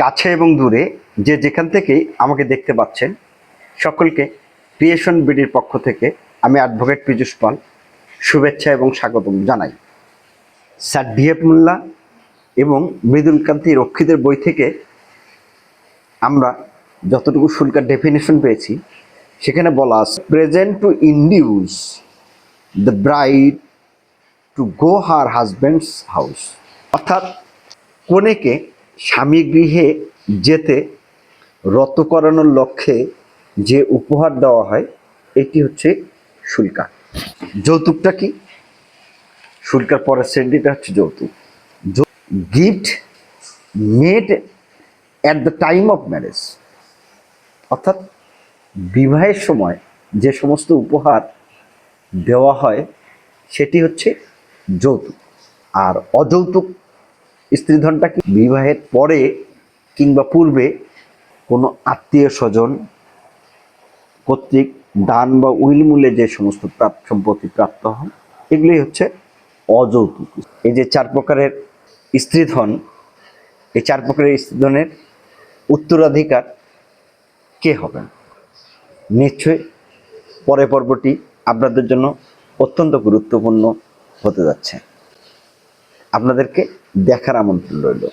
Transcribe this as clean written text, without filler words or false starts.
কাছে এবং দূরে যে যেখান থেকেই আমাকে দেখতে পাচ্ছেন সকলকে ক্রিয়েশন বিডির পক্ষ থেকে আমি অ্যাডভোকেট পীযূষ পাল শুভেচ্ছা এবং স্বাগতম জানাই। স্যার ডিএফ মোল্লা এবং মৃদুলকান্তি রক্ষীদের বই থেকে আমরা যতটুকু শুল্কের ডেফিনেশন পেয়েছি সেখানে বলা আছে present to induce the bride to go her husband's house, অর্থাৎ কনেকে স্বামী গৃহে যেতে রত করানোর লক্ষ্যে যে উপহার দেওয়া হয় এটি হচ্ছে শুল্কা। যৌতুকটা কি? শুল্কার পরের শ্রেণীটা হচ্ছে যৌতুক। Gift made at the time of marriage, অর্থাৎ বিবাহের সময় যে সমস্ত উপহার দেওয়া হয় সেটি হচ্ছে যৌতুক। আর অযৌতুক স্ত্রীধনটা কি? বিবাহের পরে কিংবা পূর্বে কোনো আত্মীয় স্বজন কর্তৃক দান বা উইলমূলে যে সমস্ত সম্পত্তি প্রাপ্ত হয় এগুলি হচ্ছে অযৌতুক। এই যে 4 প্রকারের স্ত্রীধন, এই 4 প্রকারের স্ত্রীধনের উত্তরাধিকার কে হবেন? নিশ্চয়ই পরের পর্বটি আপনাদের জন্য অত্যন্ত গুরুত্বপূর্ণ হতে যাচ্ছে। আপনাদেরকে দেখার আমন্ত্রণ রইল।